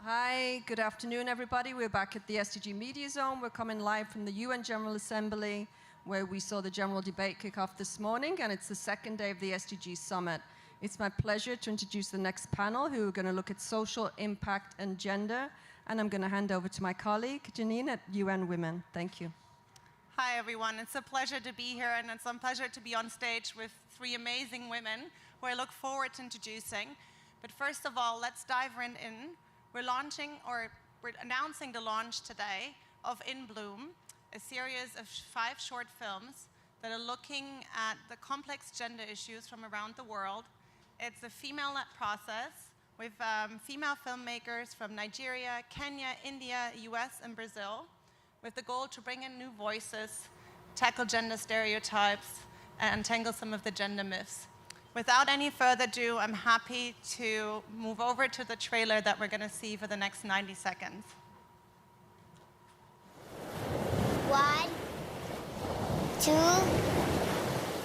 Hi, good afternoon, everybody. We're back at the SDG Media Zone. We're coming live from the UN General Assembly, where we saw the general debate kick off this morning, and it's the second day of the SDG Summit. It's my pleasure to introduce the next panel, who are going to look at social impact and gender, and I'm going to hand over to my colleague, Janine, at UN Women. Thank you. Hi, everyone. It's a pleasure to be here, and it's a pleasure to be on stage with three amazing women who I look forward to introducing. But first of all, let's dive right in. We're announcing the launch today of In Bloom, a series of 5 short films that are looking at the complex gender issues from around the world. It's a female-led process with female filmmakers from Nigeria, Kenya, India, US, and Brazil, with the goal to bring in new voices, tackle gender stereotypes, and untangle some of the gender myths. Without any further ado, I'm happy to move over to the trailer that we're going to see for the next 90 seconds. 1, 2,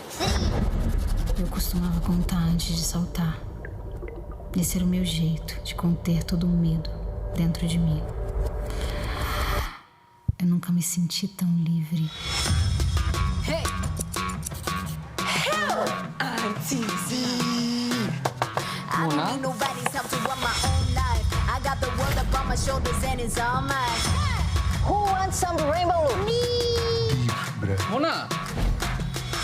3. Eu costumava contar antes de saltar. Esse era o meu jeito de conter todo o medo dentro de mim. Eu nunca me senti tão livre. Hey! Help! I'm TC. I don't need nobody's help to run my own life. I got the world up on my shoulders and it's all mine. Who wants some rainbow? Me! Mona!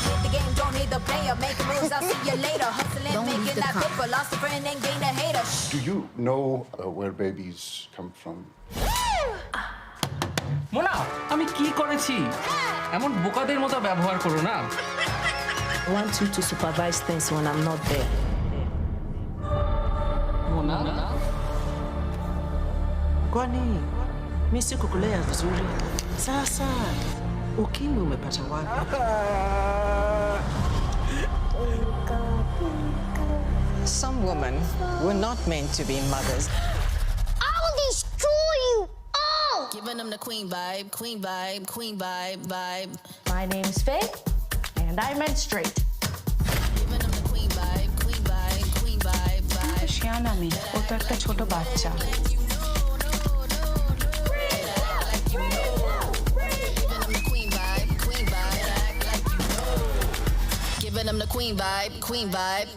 Hit the game, don't hit the player. Making moves, I'll see you later. Hustling, making that paper. Lost a friend and gained a hater. Do you know where babies come from? Mona আমি কি করেছি এমন বোকাদের মতো ব্যবহার করো না I want you to supervise things when I'm not there. Mona Kwani mimi sikukulea vizuri? Sasa ukimwi umepata wapi? Some women were not meant to be mothers. I will destroy you all! Giving them the queen vibe, queen vibe, queen vibe, vibe. My name's Faye, and I menstruate. Giving them the queen vibe, queen vibe, queen vibe, vibe. শিয়ানা মেয়ে, ও তো একটা ছোট বাচ্চা। Giving them the queen vibe, queen vibe.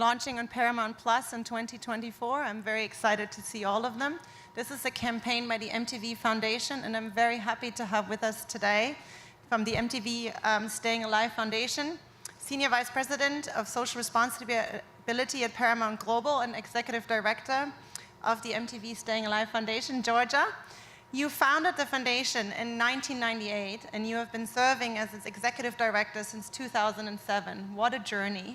Launching on Paramount Plus in 2024. I'm very excited to see all of them. This is a campaign by the MTV Foundation, and I'm very happy to have with us today from the MTV Staying Alive Foundation, Senior Vice President of Social Responsibility at Paramount Global and Executive Director of the MTV Staying Alive Foundation, Georgia. You founded the foundation in 1998, and you have been serving as its Executive Director since 2007. What a journey.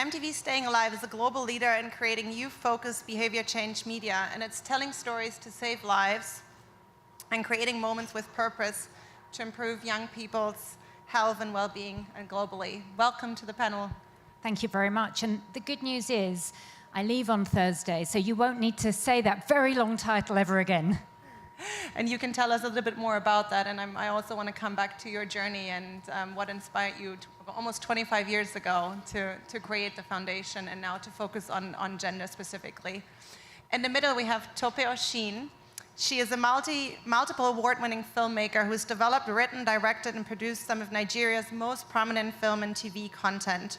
MTV Staying Alive is a global leader in creating youth-focused behavior change media, and it's telling stories to save lives and creating moments with purpose to improve young people's health and well-being and globally. Welcome to the panel. Thank you very much. And the good news is I leave on Thursday, so you won't need to say that very long title ever again. And you can tell us a little bit more about that. And I also want to come back to your journey and what inspired you almost 25 years ago to create the foundation and now to focus on gender specifically. In the middle, we have Tope Oshin. She is a multiple award-winning filmmaker who's developed, written, directed, and produced some of Nigeria's most prominent film and TV content.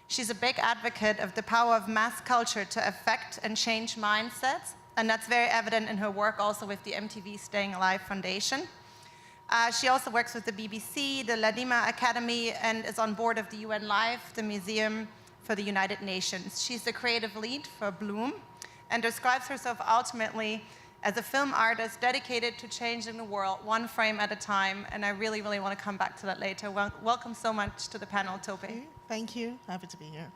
She's a big advocate of the power of mass culture to affect and change mindsets. And that's very evident in her work also with the MTV Staying Alive Foundation. She also works with the BBC, the Ladima Academy, and is on board of the UN Life, the Museum for the United Nations. She's the creative lead for Bloom and describes herself ultimately as a film artist dedicated to changing the world one frame at a time. And I really, really want to come back to that later. Welcome so much to the panel, Tope. Thank you. Happy to be here.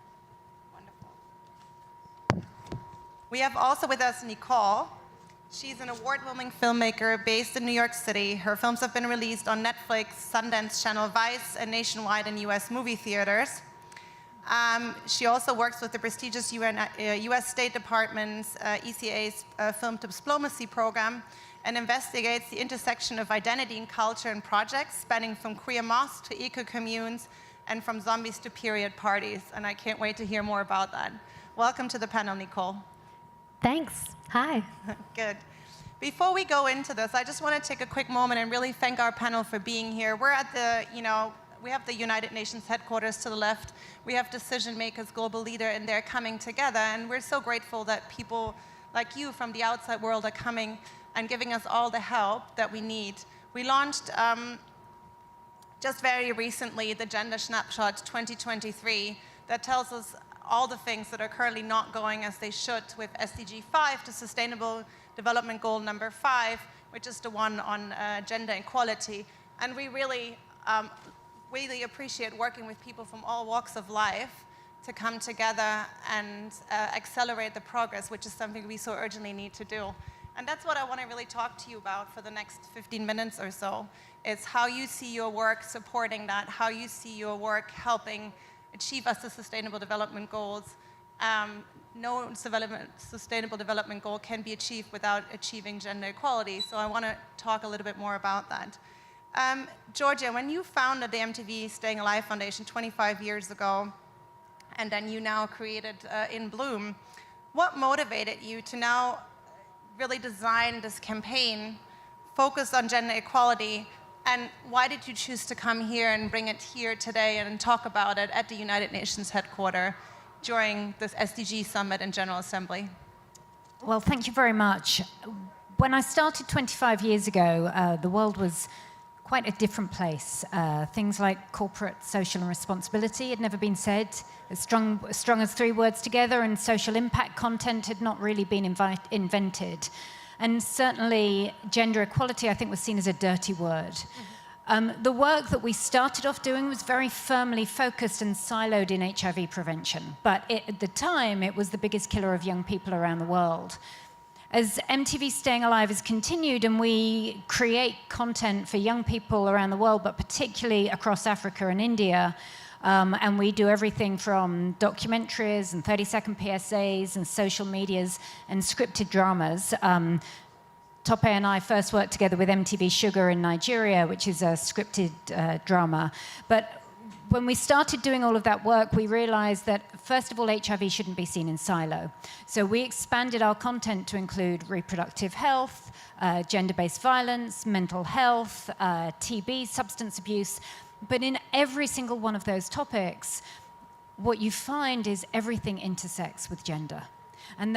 We have also with us Nicole. She's an award-winning filmmaker based in New York City. Her films have been released on Netflix, Sundance Channel, Vice, and nationwide in US movie theaters. She also works with the prestigious US State Department's ECA's Film Diplomacy Program and investigates the intersection of identity and culture in projects spanning from queer mosques to eco-communes and from zombies to period parties. And I can't wait to hear more about that. Welcome to the panel, Nicole. Thanks. Hi. Good. Before we go into this, I just want to take a quick moment and really thank our panel for being here. We're at the, we have the United Nations headquarters to the left. We have decision makers, global leader, and they're coming together. And we're so grateful that people like you from the outside world are coming and giving us all the help that we need. We launched just very recently the Gender Snapshot 2023 that tells us all the things that are currently not going as they should with SDG 5 to Sustainable Development Goal number 5, which is the one on gender equality. And we really, really appreciate working with people from all walks of life to come together and accelerate the progress, which is something we so urgently need to do. And that's what I want to really talk to you about for the next 15 minutes or so, is how you see your work supporting that, how you see your work helping achieve us the Sustainable Development Goals. No sustainable development goal can be achieved without achieving gender equality. So I want to talk a little bit more about that. Georgia, when you founded the MTV Staying Alive Foundation 25 years ago, and then you now created In Bloom, what motivated you to now really design this campaign focused on gender equality, and why did you choose to come here and bring it here today and talk about it at the United Nations headquarters during this SDG Summit and General Assembly? Well, thank you very much. When I started 25 years ago, the world was quite a different place. Things like corporate social and responsibility had never been said, as strong as three words together, and social impact content had not really been invented. And certainly gender equality, I think, was seen as a dirty word. The work that we started off doing was very firmly focused and siloed in HIV prevention. But at the time, it was the biggest killer of young people around the world. As MTV Staying Alive has continued and we create content for young people around the world, but particularly across Africa and India, and we do everything from documentaries and 30-second PSAs and social medias and scripted dramas. Tope and I first worked together with MTV Sugar in Nigeria, which is a scripted drama. But when we started doing all of that work, we realized that, first of all, HIV shouldn't be seen in silo. So we expanded our content to include reproductive health, gender-based violence, mental health, TB, substance abuse. But in every single one of those topics, what you find is everything intersects with gender. And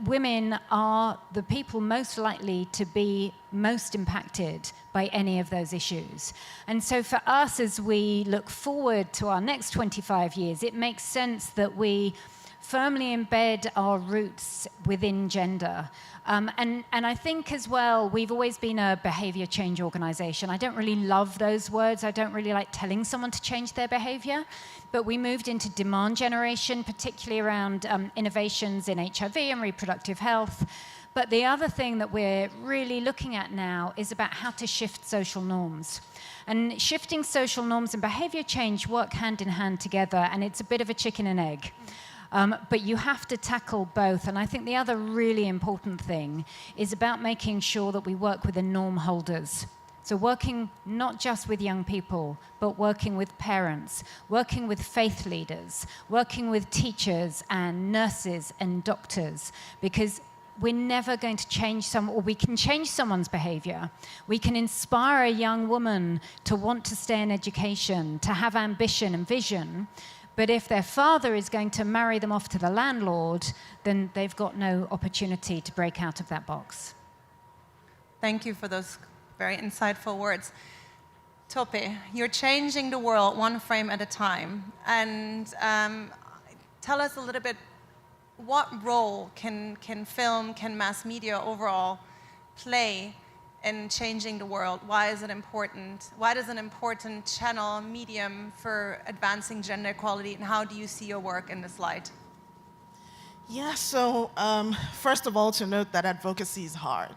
women are the people most likely to be most impacted by any of those issues. And so for us, as we look forward to our next 25 years, it makes sense that we firmly embed our roots within gender. And I think as well, we've always been a behavior change organization. I don't really love those words. I don't really like telling someone to change their behavior. But we moved into demand generation, particularly around innovations in HIV and reproductive health. But the other thing that we're really looking at now is about how to shift social norms. And shifting social norms and behavior change work hand in hand together, and it's a bit of a chicken and egg. But you have to tackle both. And I think the other really important thing is about making sure that we work with the norm holders. So working not just with young people, but working with parents, working with faith leaders, working with teachers and nurses and doctors, because we're never going to change we can change someone's behavior. We can inspire a young woman to want to stay in education, to have ambition and vision. But if their father is going to marry them off to the landlord, then they've got no opportunity to break out of that box. Thank you for those very insightful words. Tope, you're changing the world one frame at a time. And tell us a little bit, what role can film, can mass media overall play in changing the world? Why is it important? Why is it an important channel, medium for advancing gender equality, and how do you see your work in this light? Yeah, so first of all, to note that advocacy is hard.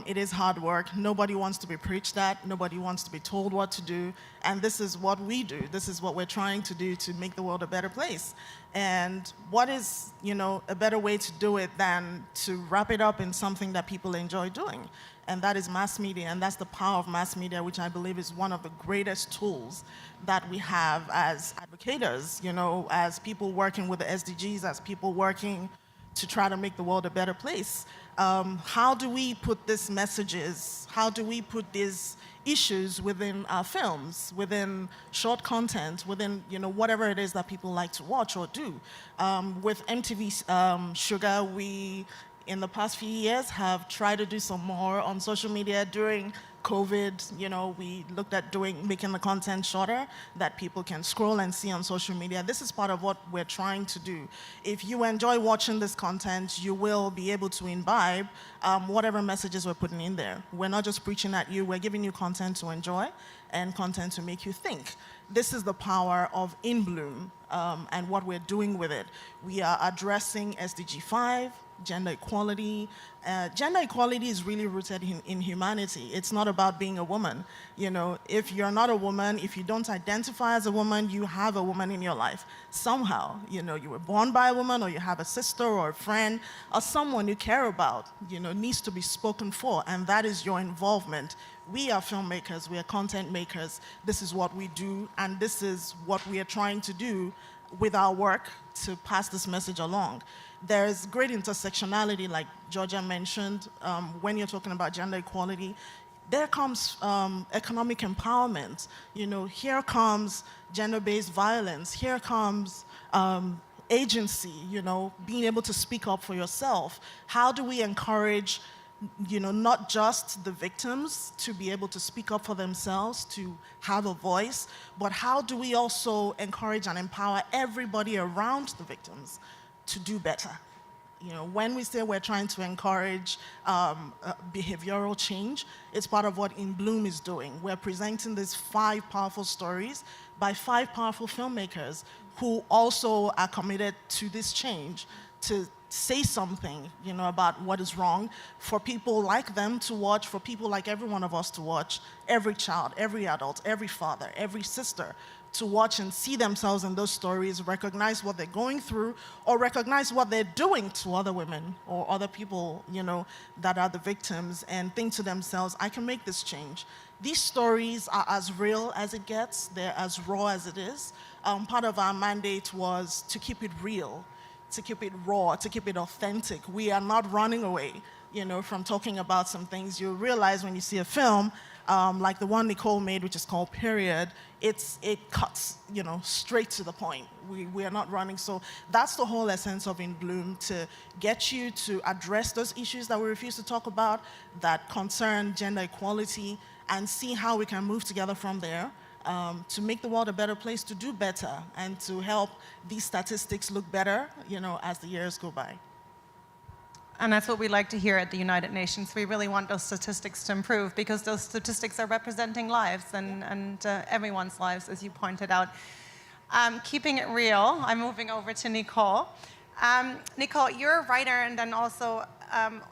It is hard work. Nobody wants to be preached at. Nobody wants to be told what to do. And this is what we do. This is what we're trying to do to make the world a better place. And what is, a better way to do it than to wrap it up in something that people enjoy doing? and that is mass media, and that's the power of mass media, which I believe is one of the greatest tools that we have as advocates, you know, as people working with the SDGs, as people working to try to make the world a better place. How do we put these messages, how do we put these issues within our films, within short content, within, you know, whatever it is that people like to watch or do? With MTV Sugar, we, in the past few years, have tried to do some more on social media. During COVID, you know, we looked at making the content shorter that people can scroll and see on social media. This is part of what we're trying to do. If you enjoy watching this content, you will be able to imbibe whatever messages we're putting in there. We're not just preaching at you, we're giving you content to enjoy and content to make you think. This is the power of In Bloom and what we're doing with it. We are addressing SDG 5, gender equality. Gender equality is really rooted in humanity. It's not about being a woman. You know, if you're not a woman, if you don't identify as a woman, you have a woman in your life somehow. You know, you were born by a woman, or you have a sister or a friend or someone you care about, you know, needs to be spoken for, and that is your involvement. We are filmmakers, we are content makers. This is what we do, and this is what we are trying to do with our work to pass this message along. There's great intersectionality, like Georgia mentioned, when you're talking about gender equality. There comes economic empowerment. You know, here comes gender-based violence. Here comes agency, you know, being able to speak up for yourself. How do we encourage, you know, not just the victims to be able to speak up for themselves, to have a voice, but how do we also encourage and empower everybody around the victims to do better? You know, when we say we're trying to encourage behavioral change, it's part of what In Bloom is doing. We're presenting these 5 powerful stories by 5 powerful filmmakers who also are committed to this change, to say something, you know, about what is wrong, for people like them to watch, for people like every one of us to watch, every child, every adult, every father, every sister, to watch and see themselves in those stories, recognize what they're going through, or recognize what they're doing to other women or other people, you know, that are the victims, and think to themselves, I can make this change. These stories are as real as it gets, they're as raw as it is. Part of our mandate was to keep it real, to keep it raw, to keep it authentic. We are not running away, you know, from talking about some things. You realize when you see a film, like the one Nicole made, which is called Period, it cuts, you know, straight to the point. We are not running. So that's the whole essence of In Bloom, to get you to address those issues that we refuse to talk about, that concern gender equality, and see how we can move together from there. To make the world a better place, to do better, and to help these statistics look better, you know, as the years go by. And that's what we like to hear at the United Nations. We really want those statistics to improve, because those statistics are representing lives and everyone's lives, as you pointed out. Keeping it real, I'm moving over to Nicole. Nicole, you're a writer, and then also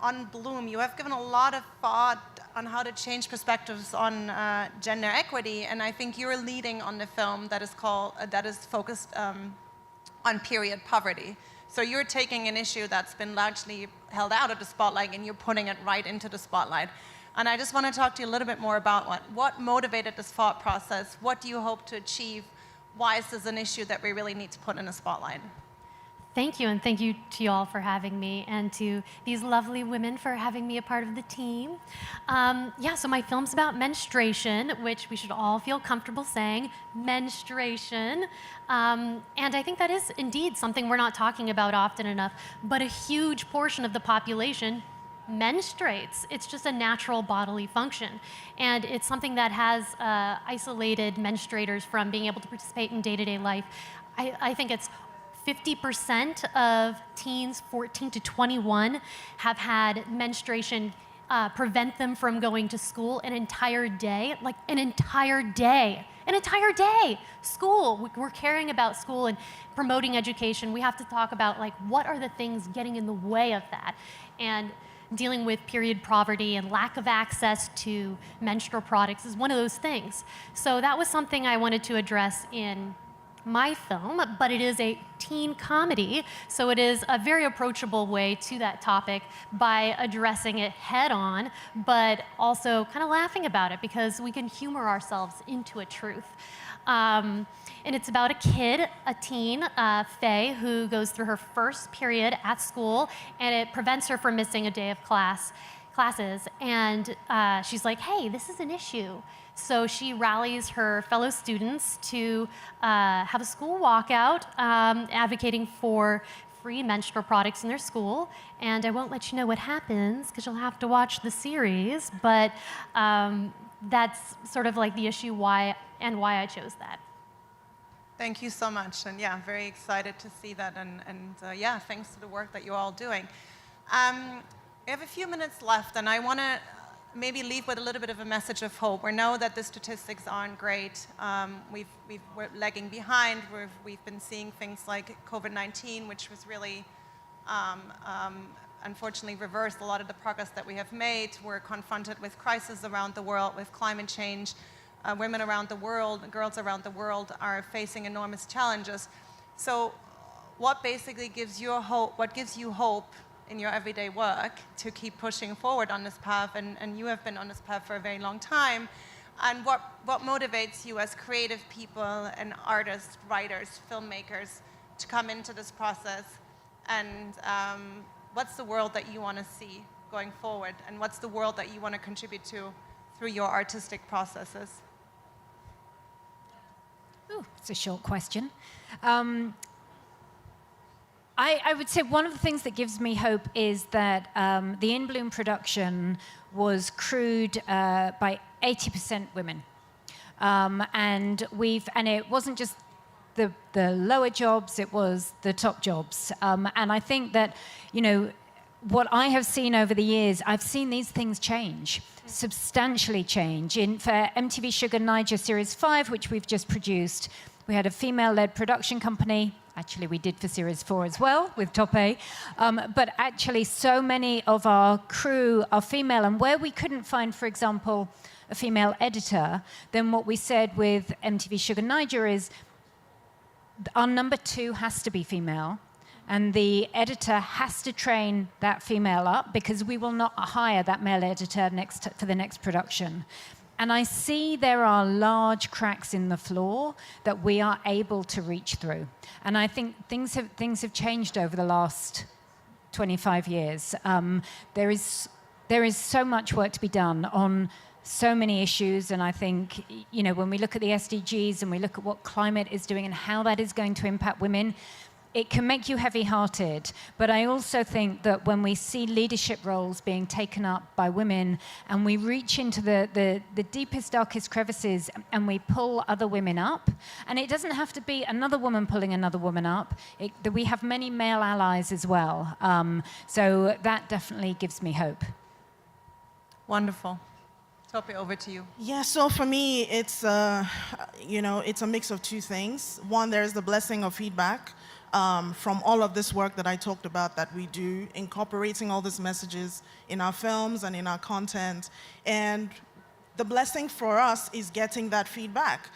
on Bloom, you have given a lot of thought on how to change perspectives on gender equity, and I think you're leading on the film that is focused on period poverty. So you're taking an issue that's been largely held out of the spotlight, and you're putting it right into the spotlight. And I just want to talk to you a little bit more about what motivated this thought process. What do you hope to achieve? Why is this an issue that we really need to put in the spotlight? Thank you, and thank you to you all for having me, and to these lovely women for having me a part of the team. Yeah, so my film's about menstruation, which we should all feel comfortable saying, menstruation. And I think that is indeed something we're not talking about often enough, but a huge portion of the population menstruates. It's just a natural bodily function. And it's something that has isolated menstruators from being able to participate in day-to-day life. I think it's 50% of teens 14 to 21 have had menstruation prevent them from going to school an entire day, like an entire day. An entire day. School, we're caring about school and promoting education. We have to talk about, like, what are the things getting in the way of that? And dealing with period poverty and lack of access to menstrual products is one of those things. So that was something I wanted to address in my film, but it is a teen comedy, so it is a very approachable way to that topic by addressing it head on, but also kind of laughing about it because we can humor ourselves into a truth. And it's about a kid, a teen, Faye, who goes through her first period at school, and it prevents her from missing a day of classes. And she's like, hey, this is an issue. So she rallies her fellow students to have a school walkout advocating for free menstrual products in their school. And I won't let you know what happens because you'll have to watch the series, but that's sort of like the issue why I chose that. Thank you so much, and yeah, very excited to see that, and yeah, thanks to the work that you're all doing. We have a few minutes left, and I want to maybe leave with a little bit of a message of hope. We know that the statistics aren't great. We're lagging behind. We've been seeing things like COVID-19, which was really, unfortunately, reversed a lot of the progress that we have made. We're confronted with crises around the world, with climate change. Women around the world, girls around the world are facing enormous challenges. So what basically gives you hope, what gives you hope in your everyday work to keep pushing forward on this path, and you have been on this path for a very long time, and what motivates you as creative people and artists, writers, filmmakers to come into this process, and what's the world that you want to see going forward, and what's the world that you want to contribute to through your artistic processes? Ooh, it's a short question. I would say one of the things that gives me hope is that the In Bloom production was crewed by 80% women. And it wasn't just the lower jobs, it was the top jobs. And I think that, you know, what I have seen over the years, I've seen these things change, substantially change. For MTV Sugar Niger Series 5, which we've just produced, we had a female-led production company. Actually, we did for Series 4 as well with Tope. But actually, so many of our crew are female. And where we couldn't find, for example, a female editor, then what we said with MTV Sugar Niger is our number 2 has to be female. And the editor has to train that female up because we will not hire that male editor for the next production. And I see there are large cracks in the floor that we are able to reach through. And I think things have changed over the last 25 years. There is so much work to be done on so many issues, and I think, you know, when we look at the SDGs and we look at what climate is doing and how that is going to impact women, it can make you heavy-hearted, but I also think that when we see leadership roles being taken up by women and we reach into the deepest, darkest crevices and we pull other women up, and it doesn't have to be another woman pulling another woman up, we have many male allies as well. So that definitely gives me hope. Wonderful. Tope, over to you. Yeah, so for me, it's, you know, it's a mix of two things. One, there's the blessing of feedback. From all of this work that I talked about that we do, incorporating all these messages in our films and in our content. And the blessing for us is getting that feedback.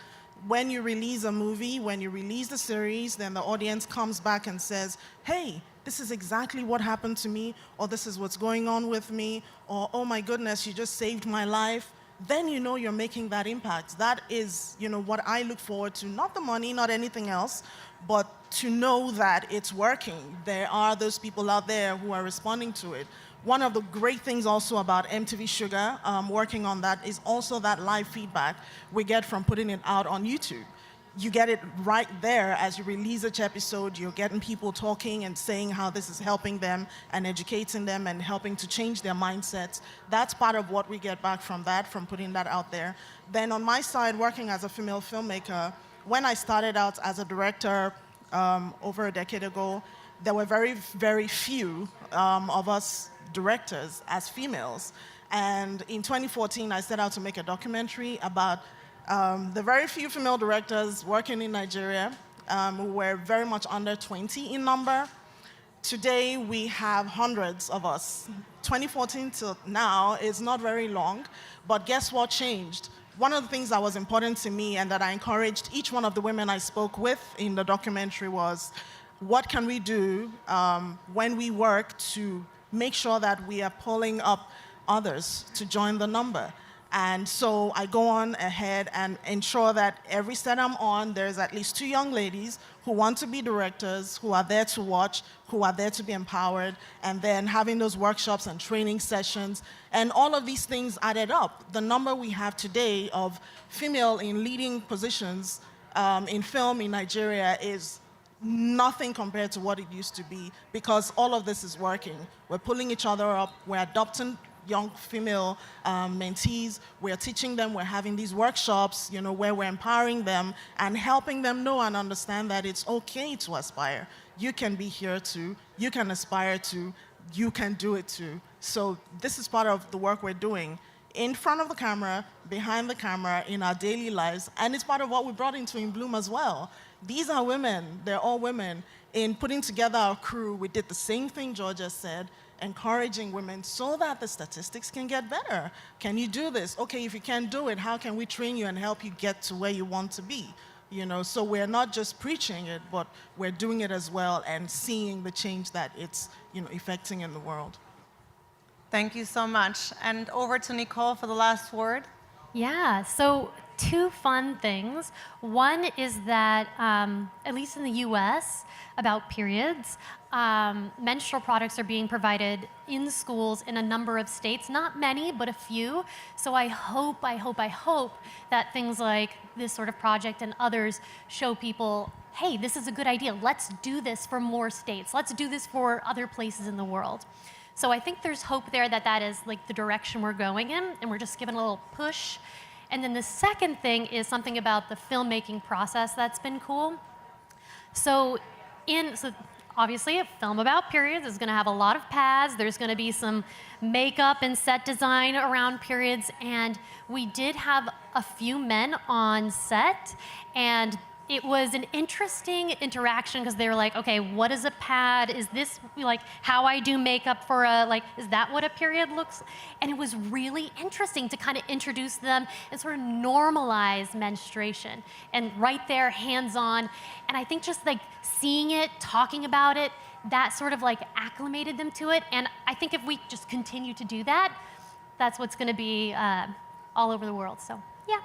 When you release a movie, when you release the series, then the audience comes back and says, hey, this is exactly what happened to me, or this is what's going on with me, or oh my goodness, you just saved my life. Then you know you're making that impact. That is, you know, what I look forward to, not the money, not anything else, but to know that it's working. There are those people out there who are responding to it. One of the great things also about MTV Sugar, working on that, is also that live feedback we get from putting it out on YouTube. You get it right there as you release each episode. You're getting people talking and saying how this is helping them and educating them and helping to change their mindsets. That's part of what we get back from that, from putting that out there. Then on my side, working as a female filmmaker, when I started out as a director over a decade ago, there were very, very few of us directors as females. And in 2014, I set out to make a documentary about the very few female directors working in Nigeria who were very much under 20 in number. Today, we have hundreds of us. 2014 till now is not very long, but guess what changed? one of the things that was important to me and that I encouraged each one of the women I spoke with in the documentary was, what can we do when we work to make sure that we are pulling up others to join the number? And so I go on ahead and ensure that every set I'm on, there's at least 2 young ladies who want to be directors, who are there to watch, who are there to be empowered, and then having those workshops and training sessions. And all of these things added up. The number we have today of female in leading positions in film in Nigeria is nothing compared to what it used to be, because all of this is working. We're pulling each other up, we're adopting young female mentees, we're teaching them, we're having these workshops, where we're empowering them and helping them know and understand that it's okay to aspire. You can be here too, you can aspire to, you can do it too. So this is part of the work we're doing in front of the camera, behind the camera, in our daily lives, and it's part of what we brought into In Bloom as well. These are women, they're all women. In putting together our crew, we did the same thing Georgia said, encouraging women so that the statistics can get better. Can you do this? Okay, if you can't do it, how can we train you and help you get to where you want to be? So we're not just preaching it, but we're doing it as well and seeing the change that it's effecting in the world. Thank you so much. And over to Nicole for the last word. Yeah, so 2 fun things. One is that, at least in the US, about periods, menstrual products are being provided in schools in a number of states, not many, but a few. So I hope that things like this sort of project and others show people, hey, this is a good idea. Let's do this for more states. Let's do this for other places in the world. So I think there's hope there that is like the direction we're going in, and we're just giving a little push. And then the second thing is something about the filmmaking process that's been cool. So obviously a film about periods is gonna have a lot of pads. There's gonna be some makeup and set design around periods. And we did have a few men on set, and it was an interesting interaction because they were like, okay, what is a pad? Is this like how I do makeup for is that what a period looks? And it was really interesting to kind of introduce them and sort of normalize menstruation. And right there, hands-on. And I think just like seeing it, talking about it, that sort of like acclimated them to it. And I think if we just continue to do that, that's what's gonna be all over the world, so yeah.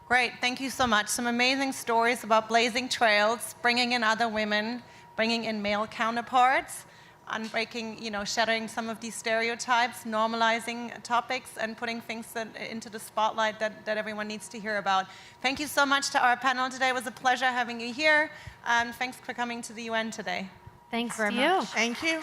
Great, thank you so much. Some amazing stories about blazing trails, bringing in other women, bringing in male counterparts, unbreaking, shattering some of these stereotypes, normalizing topics, and putting things into the spotlight that everyone needs to hear about. Thank you so much to our panel today. It was a pleasure having you here, and thanks for coming to the UN today. Thanks to you. Thank you.